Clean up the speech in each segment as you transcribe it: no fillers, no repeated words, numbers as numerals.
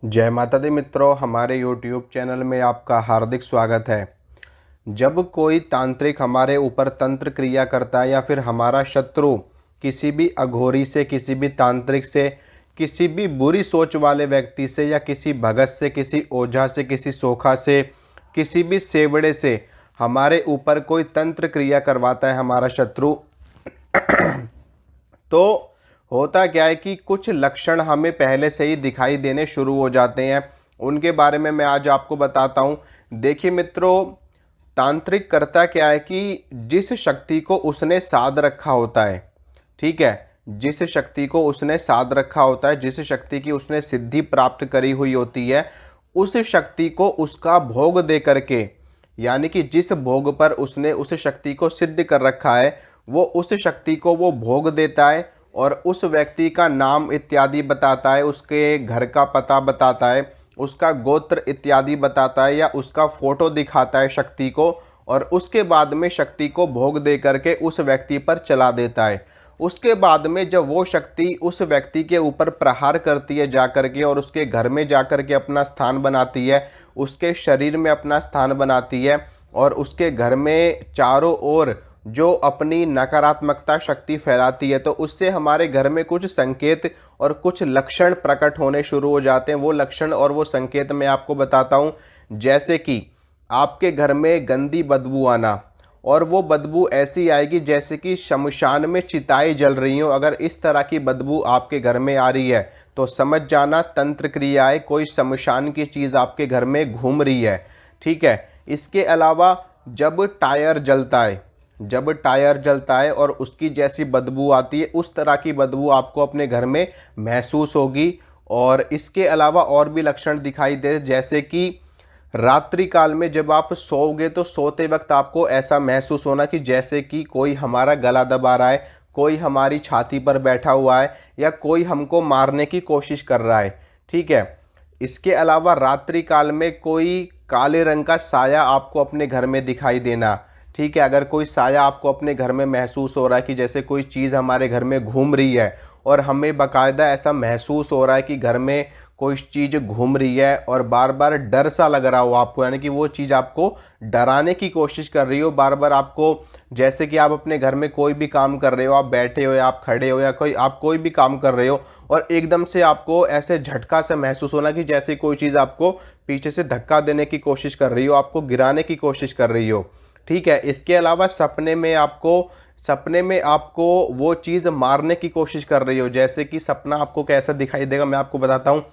जय माता दी मित्रों, हमारे YouTube चैनल में आपका हार्दिक स्वागत है। जब कोई तांत्रिक हमारे ऊपर तंत्र क्रिया करता है या फिर हमारा शत्रु किसी भी अघोरी से, किसी भी तांत्रिक से, किसी भी बुरी सोच वाले व्यक्ति से या किसी भगत से, किसी ओझा से, किसी सोखा से, किसी भी सेवड़े से हमारे ऊपर कोई तंत्र क्रिया करवाता है हमारा शत्रु, तो होता क्या है कि कुछ लक्षण हमें पहले से ही दिखाई देने शुरू हो जाते हैं। उनके बारे में मैं आज आपको बताता हूँ। देखिए मित्रों, तांत्रिक करता क्या है कि जिस शक्ति को उसने साध रखा होता है, ठीक है, जिस शक्ति को उसने साध रखा होता है, जिस शक्ति की उसने सिद्धि प्राप्त करी हुई होती है, उस शक्ति को उसका भोग दे करके, यानी कि जिस भोग पर उसने उस शक्ति को सिद्ध कर रखा है, वो उस शक्ति को वो भोग देता है और उस व्यक्ति का नाम इत्यादि बताता है, उसके घर का पता बताता है, उसका गोत्र इत्यादि बताता है या उसका फोटो दिखाता है शक्ति को, और उसके बाद में शक्ति को भोग दे करके उस व्यक्ति पर चला देता है। उसके बाद में जब वो शक्ति उस व्यक्ति के ऊपर प्रहार करती है जा करके और उसके घर में जा करके अपना स्थान बनाती है, उसके शरीर में अपना स्थान बनाती है और उसके घर में चारों ओर जो अपनी नकारात्मकता शक्ति फैलाती है, तो उससे हमारे घर में कुछ संकेत और कुछ लक्षण प्रकट होने शुरू हो जाते हैं। वो लक्षण और वो संकेत मैं आपको बताता हूँ। जैसे कि आपके घर में गंदी बदबू आना, और वो बदबू ऐसी आएगी जैसे कि शमशान में चिताएं जल रही हो। अगर इस तरह की बदबू आपके घर में आ रही है तो समझ जाना तंत्र क्रियाएं, कोई शमशान की चीज़ आपके घर में घूम रही है, ठीक है। इसके अलावा जब टायर जलता है, जब टायर जलता है और उसकी जैसी बदबू आती है, उस तरह की बदबू आपको अपने घर में महसूस होगी। और इसके अलावा और भी लक्षण दिखाई दे, जैसे कि रात्रि काल में जब आप सोओगे तो सोते वक्त आपको ऐसा महसूस होना कि जैसे कि कोई हमारा गला दबा रहा है, कोई हमारी छाती पर बैठा हुआ है या कोई हमको मारने की कोशिश कर रहा है, ठीक है। इसके अलावा रात्रि काल में कोई काले रंग का साया आपको अपने घर में दिखाई देना, ठीक है। अगर कोई साया आपको अपने घर में महसूस हो रहा है कि जैसे कोई चीज़ हमारे घर में घूम रही है और हमें बाकायदा ऐसा महसूस हो रहा है कि घर में कोई चीज़ घूम रही है और बार बार डर सा लग रहा हो आपको, यानी कि वो चीज़ आपको डराने की कोशिश कर रही हो बार बार आपको। जैसे कि आप अपने घर में कोई भी काम कर रहे हो, आप बैठे हो या आप खड़े हो या आप कोई भी काम कर रहे हो और एकदम से आपको ऐसे झटका से महसूस होना कि जैसे कोई चीज़ आपको पीछे से धक्का देने की कोशिश कर रही हो, आपको गिराने की कोशिश कर रही हो, ठीक है। इसके अलावा सपने में आपको वो चीज़ मारने की कोशिश कर रही हो। जैसे कि सपना आपको कैसा दिखाई देगा मैं आपको बताता हूँ।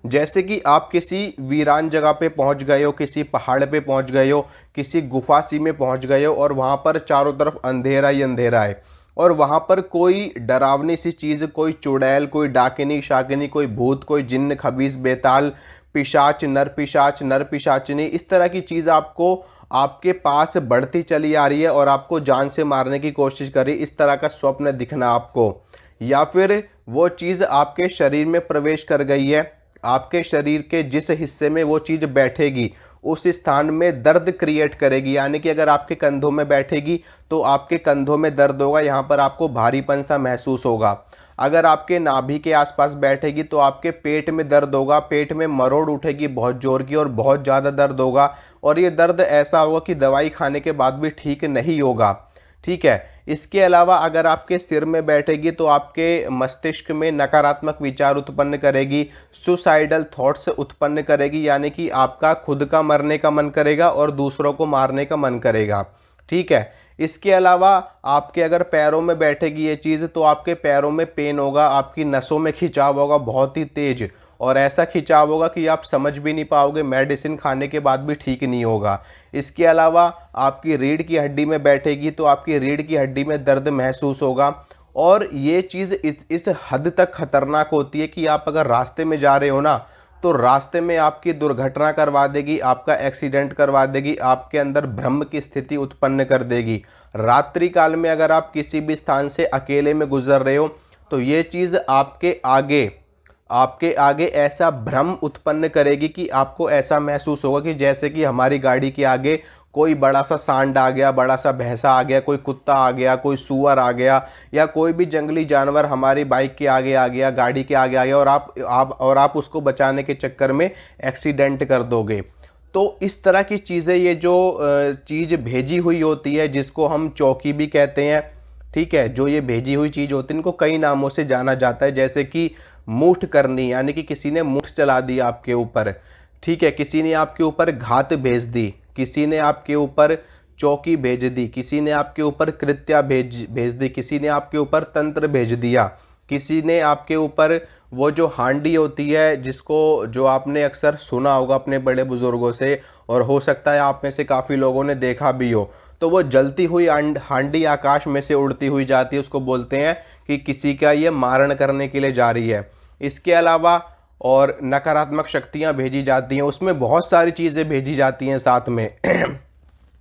जैसे कि आप किसी वीरान जगह पे पहुंच गए हो, किसी पहाड़ पे पहुंच गए हो, किसी गुफा सी में पहुंच गए हो और वहां पर चारों तरफ अंधेरा ही अंधेरा है और वहां पर कोई डरावनी सी चीज़, कोई चुड़ैल, कोई डाकिनी शाकिनी, कोई भूत, कोई जिन्न, खबीस, बेताल, पिशाच, नर पिशाचिनी, इस तरह की चीज़ आपको आपके पास बढ़ती चली आ रही है और आपको जान से मारने की कोशिश कर रही है, इस तरह का स्वप्न दिखना आपको। या फिर वो चीज़ आपके शरीर में प्रवेश कर गई है, आपके शरीर के जिस हिस्से में वो चीज़ बैठेगी उस स्थान में दर्द क्रिएट करेगी, यानी कि अगर आपके कंधों में बैठेगी तो आपके कंधों में दर्द होगा, यहाँ पर आपको भारीपन सा महसूस होगा। अगर आपके नाभि के आसपास बैठेगी तो आपके पेट में दर्द होगा, पेट में मरोड़ उठेगी बहुत जोर की और बहुत ज़्यादा दर्द होगा और ये दर्द ऐसा होगा कि दवाई खाने के बाद भी ठीक नहीं होगा, ठीक है। इसके अलावा अगर आपके सिर में बैठेगी तो आपके मस्तिष्क में नकारात्मक विचार उत्पन्न करेगी, सुसाइडल थॉट्स उत्पन्न करेगी, यानी कि आपका खुद का मरने का मन करेगा और दूसरों को मारने का मन करेगा, ठीक है। इसके अलावा आपके अगर पैरों में बैठेगी ये चीज़ तो आपके पैरों में पेन होगा, आपकी नसों में खिंचाव होगा बहुत ही तेज, और ऐसा खिंचाव होगा कि आप समझ भी नहीं पाओगे, मेडिसिन खाने के बाद भी ठीक नहीं होगा। इसके अलावा आपकी रीढ़ की हड्डी में बैठेगी तो आपकी रीढ़ की हड्डी में दर्द महसूस होगा। और ये चीज़ इस हद तक खतरनाक होती है कि आप अगर रास्ते में जा रहे हो ना तो रास्ते में आपकी दुर्घटना करवा देगी, आपका एक्सीडेंट करवा देगी, आपके अंदर भ्रम की स्थिति उत्पन्न कर देगी। रात्रि काल में अगर आप किसी भी स्थान से अकेले में गुजर रहे हो तो ये चीज़ आपके आगे ऐसा भ्रम उत्पन्न करेगी कि आपको ऐसा महसूस होगा कि जैसे कि हमारी गाड़ी के आगे कोई बड़ा सा सांड आ गया, बड़ा सा भैंसा आ गया, कोई कुत्ता आ गया, कोई सूअर आ गया, या कोई भी जंगली जानवर हमारी बाइक के आगे आ गया, गाड़ी के आगे आ गया, और आप उसको बचाने के चक्कर में एक्सीडेंट कर दोगे। तो इस तरह की चीज़ें, ये जो चीज़ भेजी हुई होती है जिसको हम चौकी भी कहते हैं, ठीक है, जो ये भेजी हुई चीज़ होती है इनको कई नामों से जाना जाता है, जैसे कि मूठ करनी, यानी कि किसी ने मूठ चला दी आपके ऊपर, ठीक है, किसी ने आपके ऊपर घात भेज दी, किसी ने आपके ऊपर चौकी भेज दी, किसी ने आपके ऊपर कृत्या भेज दी, किसी ने आपके ऊपर तंत्र भेज दिया, किसी ने आपके ऊपर वो जो हांडी होती है, जिसको जो आपने अक्सर सुना होगा अपने बड़े बुजुर्गों से, और हो सकता है आप में से काफ़ी लोगों ने देखा भी हो, तो वो जलती हुई हांडी आकाश में से उड़ती हुई जाती है, उसको बोलते हैं कि किसी का ये मारण करने के लिए जा रही है। इसके अलावा और नकारात्मक शक्तियाँ भेजी जाती हैं, उसमें बहुत सारी चीज़ें भेजी जाती हैं साथ में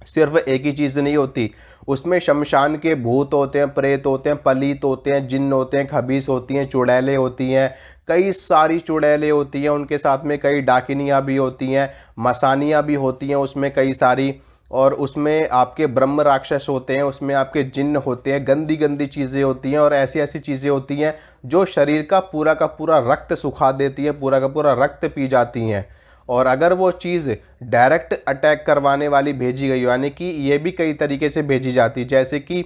सिर्फ एक ही चीज़ नहीं होती, उसमें शमशान के भूत होते हैं, प्रेत होते हैं, पलीत होते हैं, जिन्न होते हैं, खबीस होती हैं, चुड़ैलें होती हैं, कई सारी चुड़ैलें होती हैं, उनके साथ में कई डाकिनियाँ भी होती हैं, मसानियाँ भी होती हैं उसमें कई सारी, और उसमें आपके ब्रह्म राक्षस होते हैं, उसमें आपके जिन्न होते हैं, गंदी गंदी चीज़ें होती हैं, और ऐसी ऐसी चीज़ें होती हैं जो शरीर का पूरा रक्त सुखा देती हैं, पूरा का पूरा रक्त पी जाती हैं। और अगर वो चीज़ डायरेक्ट अटैक करवाने वाली भेजी गई, यानी कि ये भी कई तरीके से भेजी जाती है, जैसे कि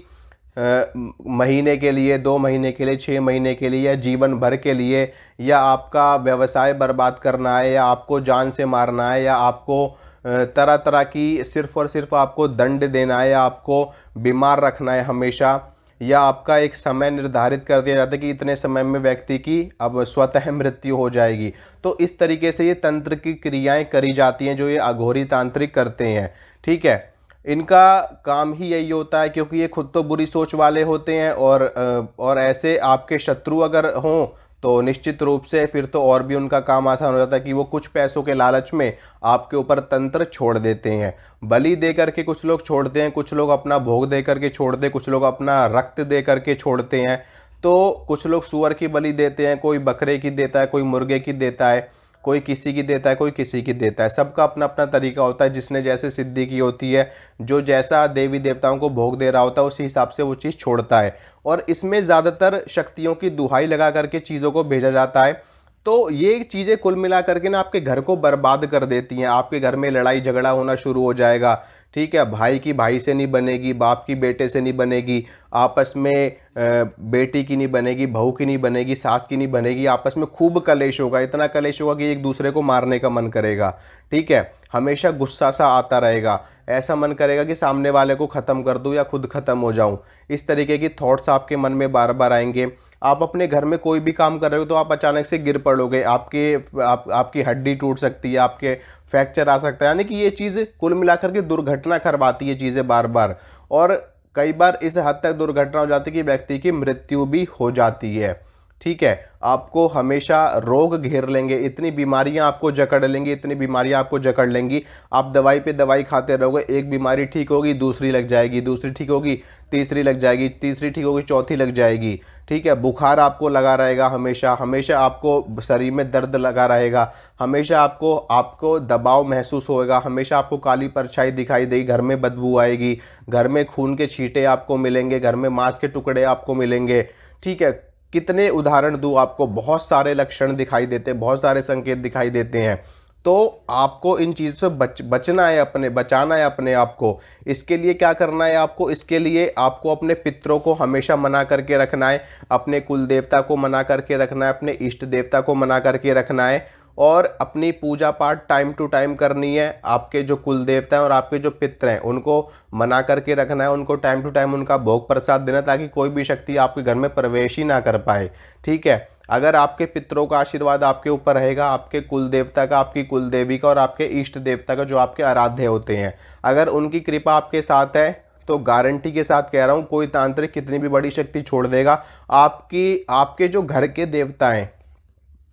महीने के लिए, 2 महीने के लिए, 6 महीने के लिए, या जीवन भर के लिए, या आपका व्यवसाय बर्बाद करना है, या आपको जान से मारना है, या आपको तरह तरह की सिर्फ और सिर्फ आपको दंड देना है, या आपको बीमार रखना है हमेशा, या आपका एक समय निर्धारित कर दिया जाता है कि इतने समय में व्यक्ति की अब स्वतः मृत्यु हो जाएगी। तो इस तरीके से ये तंत्र की क्रियाएं करी जाती हैं जो ये अघोरी तांत्रिक करते हैं, ठीक है। इनका काम ही यही होता है, क्योंकि ये खुद तो बुरी सोच वाले होते हैं, और ऐसे आपके शत्रु अगर हों तो निश्चित रूप से फिर तो और भी उनका काम आसान हो जाता है कि वो कुछ पैसों के लालच में आपके ऊपर तंत्र छोड़ देते हैं। बलि दे करके कुछ लोग छोड़ते हैं, कुछ लोग अपना भोग दे करके छोड़ते हैं, कुछ लोग अपना रक्त दे करके छोड़ते हैं, तो कुछ लोग सूअर की बलि देते हैं, कोई बकरे की देता है, कोई मुर्गे की देता है, कोई किसी की देता है, कोई किसी की देता है। सबका अपना अपना तरीका होता है, जिसने जैसे सिद्धि की होती है, जो जैसा देवी देवताओं को भोग दे रहा होता है उसी हिसाब से वो चीज़ छोड़ता है। और इसमें ज़्यादातर शक्तियों की दुहाई लगा करके चीज़ों को भेजा जाता है। तो ये चीज़ें कुल मिला करके ना आपके घर को बर्बाद कर देती हैं। आपके घर में लड़ाई झगड़ा होना शुरू हो जाएगा, ठीक है, भाई की भाई से नहीं बनेगी, बाप की बेटे से नहीं बनेगी, आपस में बेटी की नहीं बनेगी, बहू की नहीं बनेगी, सास की नहीं बनेगी, आपस में खूब कलेश होगा, इतना कलेश होगा कि एक दूसरे को मारने का मन करेगा, ठीक है, हमेशा गुस्सा सा आता रहेगा, ऐसा मन करेगा कि सामने वाले को ख़त्म कर दूं या खुद ख़त्म हो जाऊं। इस तरीके की थॉट्स आपके मन में बार बार आएंगे। आप अपने घर में कोई भी काम कर रहे हो तो आप अचानक से गिर पड़ोगे, आपकी हड्डी टूट सकती है, आपके फ्रैक्चर आ सकता है, यानी कि ये चीज़ कुल मिलाकर के दुर्घटना करवाती है चीज़ें बार बार, और कई बार इस हद तक दुर्घटना हो जाती है कि व्यक्ति की मृत्यु भी हो जाती है, ठीक है। आपको हमेशा रोग घेर लेंगे, इतनी बीमारियां आपको जकड़ लेंगी, इतनी बीमारियां आपको जकड़ लेंगी, आप दवाई पे दवाई खाते रहोगे, एक बीमारी ठीक होगी दूसरी लग जाएगी, दूसरी ठीक होगी तीसरी लग जाएगी, तीसरी ठीक होगी चौथी लग जाएगी, ठीक है। बुखार आपको लगा रहेगा, हमेशा हमेशा आपको शरीर में दर्द लगा रहेगा, हमेशा आपको दबाव महसूस होएगा, हमेशा आपको काली परछाई दिखाई देगी, घर में बदबू आएगी, घर में खून के छींटे आपको मिलेंगे, घर में मांस के टुकड़े आपको मिलेंगे, ठीक है। कितने उदाहरण दूं आपको, बहुत सारे लक्षण दिखाई देते हैं, बहुत सारे संकेत दिखाई देते हैं। तो आपको इन चीज़ों से बचना है, बचाना है अपने आप को। इसके लिए क्या करना है आपको, इसके लिए आपको अपने पितरों को हमेशा मना करके रखना है, अपने कुल देवता को मना करके रखना है, अपने इष्ट देवता को मना करके रखना है, और अपनी पूजा पाठ टाइम टू टाइम करनी है। आपके जो कुल देवता हैं और आपके जो पितर हैं उनको मना करके रखना है, उनको टाइम टू टाइम उनका भोग प्रसाद देना, ताकि कोई भी शक्ति आपके घर में प्रवेश ही ना कर पाए, ठीक है। अगर आपके पितरों का आशीर्वाद आपके ऊपर रहेगा, आपके कुल देवता का, आपकी कुल देवी का और आपके इष्ट देवता का जो आपके आराध्य होते हैं, अगर उनकी कृपा आपके साथ है तो गारंटी के साथ कह रहा हूँ, कोई तांत्रिक कितनी भी बड़ी शक्ति छोड़ देगा, आपके जो घर के देवता हैं,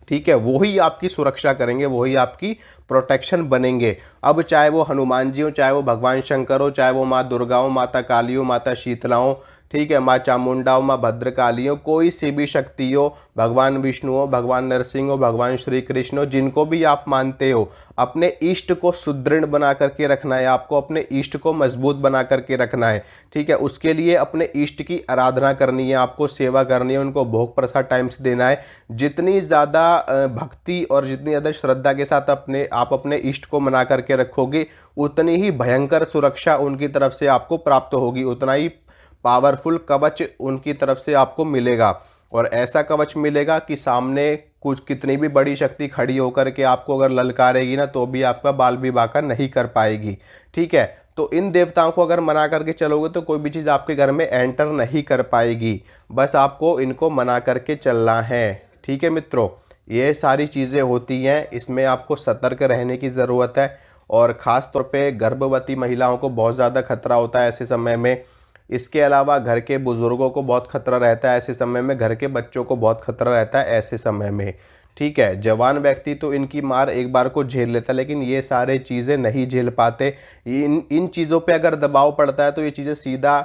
ठीक है, वो ही आपकी सुरक्षा करेंगे, वो ही आपकी प्रोटेक्शन बनेंगे। अब चाहे वो हनुमान जी हो, चाहे वो भगवान शंकर हो, चाहे वो माँ दुर्गा हो, माता काली हो, माता शीतला हो, ठीक है, माँ चामुंडा हो, माँ भद्रकाली हो, कोई सी भी शक्ति हो, भगवान विष्णु हो, भगवान नरसिंह हो, भगवान श्री कृष्ण हो, जिनको भी आप मानते हो, अपने इष्ट को सुदृढ़ बना करके रखना है आपको, अपने इष्ट को मजबूत बना करके रखना है। ठीक है, उसके लिए अपने इष्ट की आराधना करनी है, आपको सेवा करनी है, उनको भोग प्रसाद टाइम से देना है। जितनी ज़्यादा भक्ति और जितनी ज़्यादा श्रद्धा के साथ आप अपने इष्ट को मना करके रखोगे, उतनी ही भयंकर सुरक्षा उनकी तरफ से आपको प्राप्त होगी, उतना ही पावरफुल कवच उनकी तरफ से आपको मिलेगा। और ऐसा कवच मिलेगा कि सामने कुछ कितनी भी बड़ी शक्ति खड़ी होकर के आपको अगर ललकारेगी ना, तो भी आपका बाल भी बांका नहीं कर पाएगी। ठीक है, तो इन देवताओं को अगर मना करके चलोगे तो कोई भी चीज़ आपके घर में एंटर नहीं कर पाएगी। बस आपको इनको मना करके चलना है। ठीक है मित्रों, ये सारी चीज़ें होती हैं, इसमें आपको सतर्क रहने की ज़रूरत है। और ख़ास तौर पे गर्भवती महिलाओं को बहुत ज़्यादा खतरा होता है ऐसे समय में। इसके अलावा घर के बुज़ुर्गों को बहुत खतरा रहता है ऐसे समय में, घर के बच्चों को बहुत खतरा रहता है ऐसे समय में। ठीक है, जवान व्यक्ति तो इनकी मार एक बार को झेल लेता है, लेकिन ये सारे चीज़ें नहीं झेल पाते। इन चीज़ों पे अगर दबाव पड़ता है तो ये चीज़ें सीधा,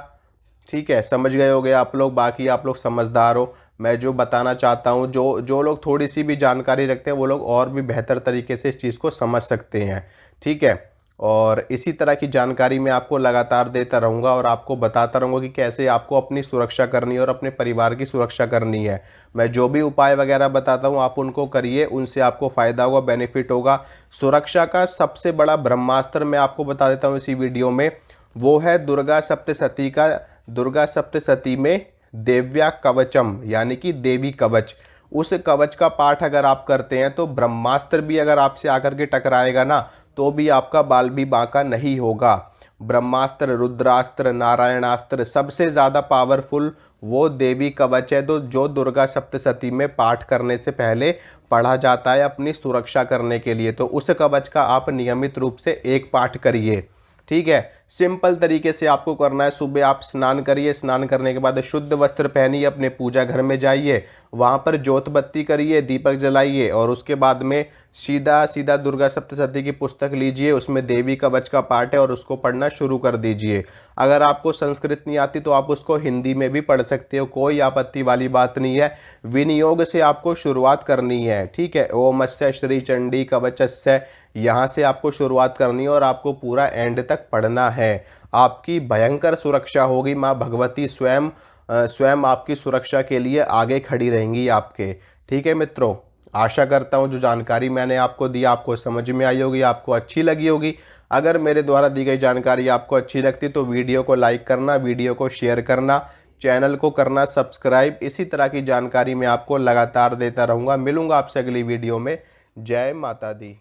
ठीक है, समझ गए होगे आप लोग। बाकी आप लोग समझदार हो, मैं जो बताना चाहता हूँ, जो लोग थोड़ी सी भी जानकारी रखते हैं वो लोग और भी बेहतर तरीके से इस चीज़ को समझ सकते हैं। ठीक है, और इसी तरह की जानकारी मैं आपको लगातार देता रहूँगा और आपको बताता रहूँगा कि कैसे आपको अपनी सुरक्षा करनी है और अपने परिवार की सुरक्षा करनी है। मैं जो भी उपाय वगैरह बताता हूँ आप उनको करिए, उनसे आपको फ़ायदा होगा, बेनिफिट होगा। सुरक्षा का सबसे बड़ा ब्रह्मास्त्र मैं आपको बता देता हूँ इसी वीडियो में, वो है दुर्गा सप्तशती का। दुर्गा सप्तशती में देव्या कवचम यानी कि देवी कवच, उस कवच का पाठ अगर आप करते हैं तो ब्रह्मास्त्र भी अगर आपसे आकर के टकराएगा ना, तो भी आपका बाल भी बांका नहीं होगा। ब्रह्मास्त्र, रुद्रास्त्र, नारायणास्त्र, सबसे ज़्यादा पावरफुल वो देवी कवच है तो जो दुर्गा सप्तशती में पाठ करने से पहले पढ़ा जाता है अपनी सुरक्षा करने के लिए। तो उस कवच का आप नियमित रूप से एक पाठ करिए। ठीक है, सिंपल तरीके से आपको करना है। सुबह आप स्नान करिए, स्नान करने के बाद शुद्ध वस्त्र पहनिए, अपने पूजा घर में जाइए, वहाँ पर जोत बत्ती करिए, दीपक जलाइए और उसके बाद में सीधा सीधा दुर्गा सप्तशती की पुस्तक लीजिए, उसमें देवी कवच का पाठ है और उसको पढ़ना शुरू कर दीजिए। अगर आपको संस्कृत नहीं आती तो आप उसको हिंदी में भी पढ़ सकते हो, कोई आपत्ति वाली बात नहीं है। विनियोग से आपको शुरुआत करनी है। ठीक है, ओमस्य श्री चंडी कवचस्य, यहाँ से आपको शुरुआत करनी है और आपको पूरा एंड तक पढ़ना है। आपकी भयंकर सुरक्षा होगी, माँ भगवती स्वयं आपकी सुरक्षा के लिए आगे खड़ी रहेंगी आपके। ठीक है मित्रों, आशा करता हूँ जो जानकारी मैंने आपको दी आपको समझ में आई होगी, आपको अच्छी लगी होगी। अगर मेरे द्वारा दी गई जानकारी आपको अच्छी लगती तो वीडियो को लाइक करना, वीडियो को शेयर करना, चैनल को करना सब्सक्राइब। इसी तरह की जानकारी मैं आपको लगातार देता रहूँगा। मिलूँगा आपसे अगली वीडियो में। जय माता दी।